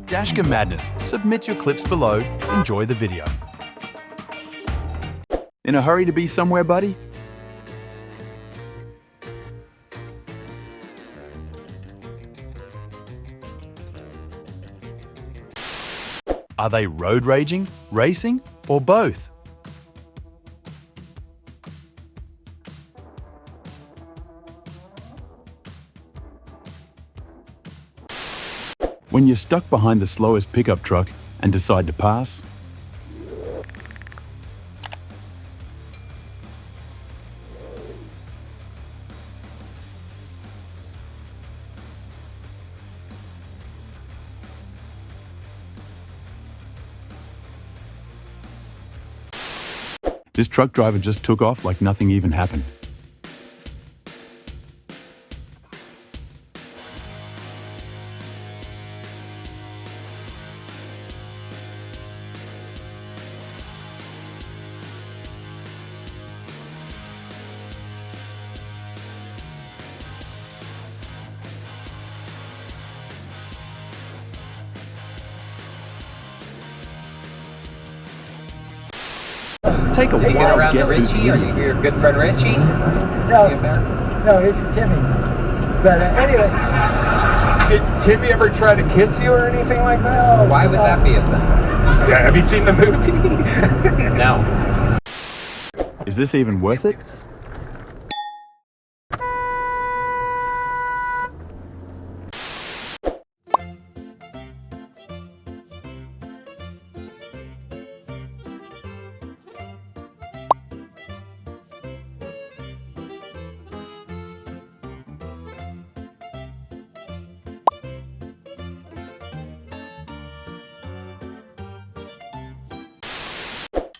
Dashcam Madness. Submit your clips below. Enjoy the video. In a hurry to be somewhere, buddy? Are they road raging, racing, or both? When you're stuck behind the slowest pickup truck and decide to pass, this truck driver just took off like nothing even happened. Take a wild guess who's Richie? Are you your good friend Richie? No, no, this is Timmy. But anyway. Did Timmy ever try to kiss you or anything like that? Why would that be a thing? Yeah, have you seen the movie? No. Is this even worth it?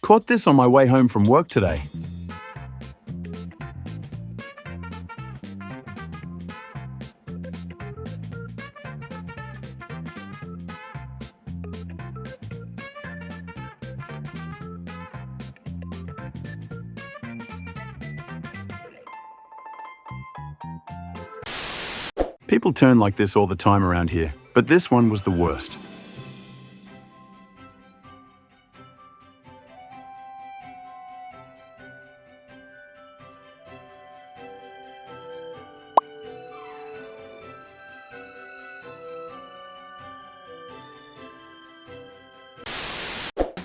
Caught this on my way home from work today. People turn like this all the time around here, but this one was the worst.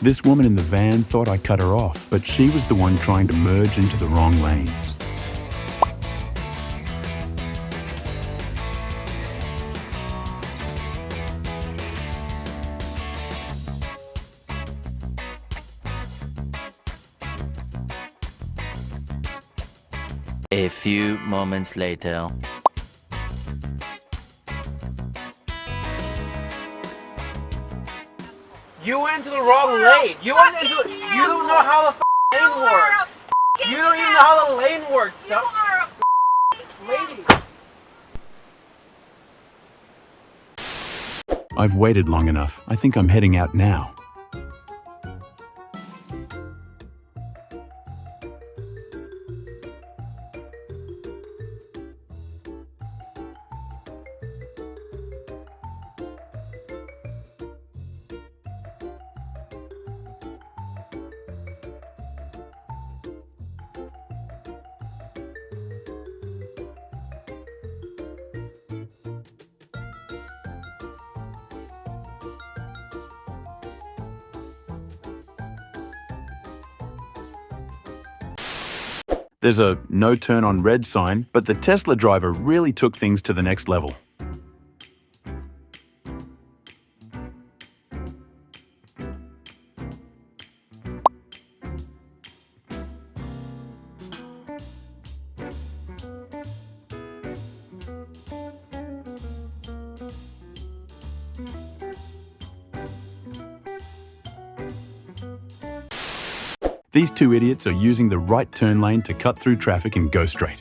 This woman in the van thought I cut her off, but she was the one trying to merge into the wrong lane. A few moments later. You went into the wrong lane. You went into. You don't know how the lane works. You don't even know how the lane works. You are a lady. I've waited long enough. I think I'm heading out now. There's a no turn on red sign, but the Tesla driver really took things to the next level. These two idiots are using the right turn lane to cut through traffic and go straight.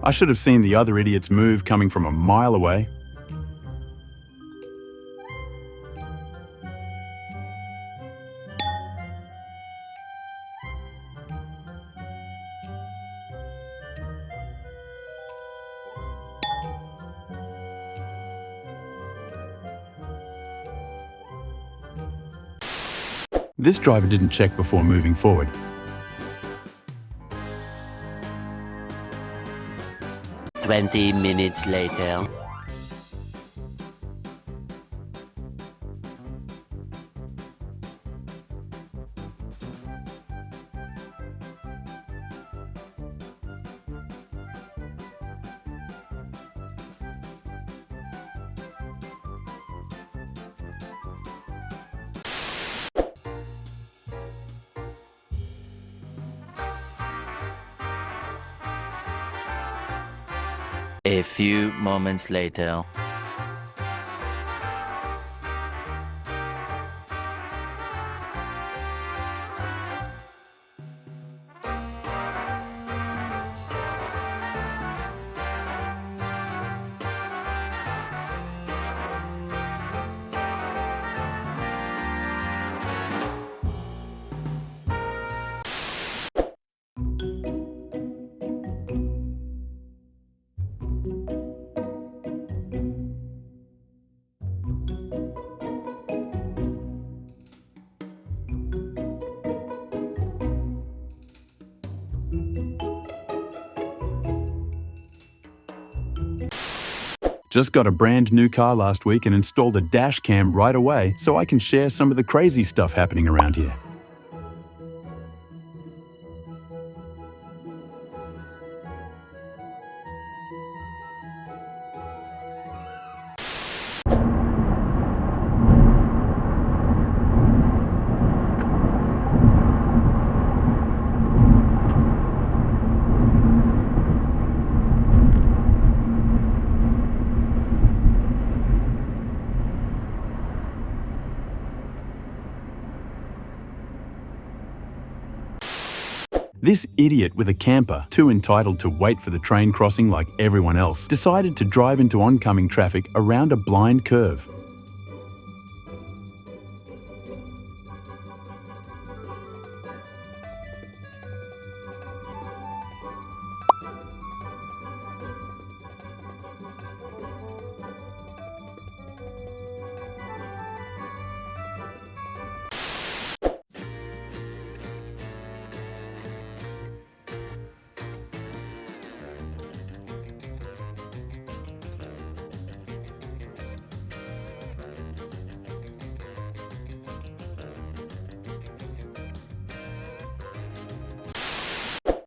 I should have seen the other idiot's move coming from a mile away. This driver didn't check before moving forward. "20 minutes later." A few moments later. Just got a brand new car last week and installed a Dashcam right away so I can share some of the crazy stuff happening around here. This idiot with a camper, too entitled to wait for the train crossing like everyone else, decided to drive into oncoming traffic around a blind curve.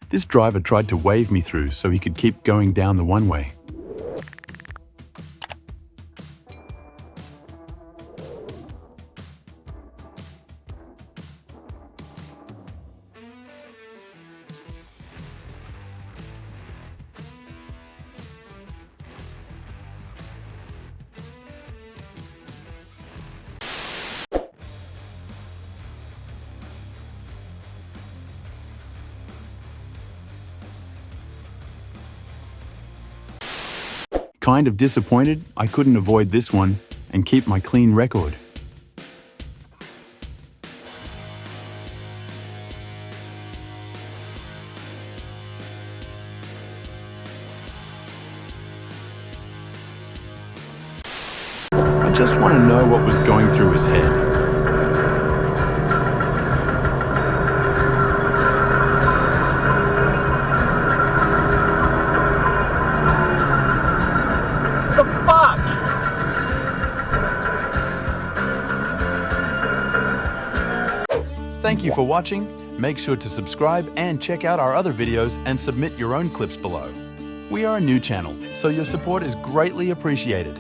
This driver tried to wave me through so he could keep going down the one-way. Kind of disappointed I couldn't avoid this one and keep my clean record. I just want to know what was going through his head. Thank you for watching. Make sure to subscribe and check out our other videos and submit your own clips below. We are a new channel, so your support is greatly appreciated.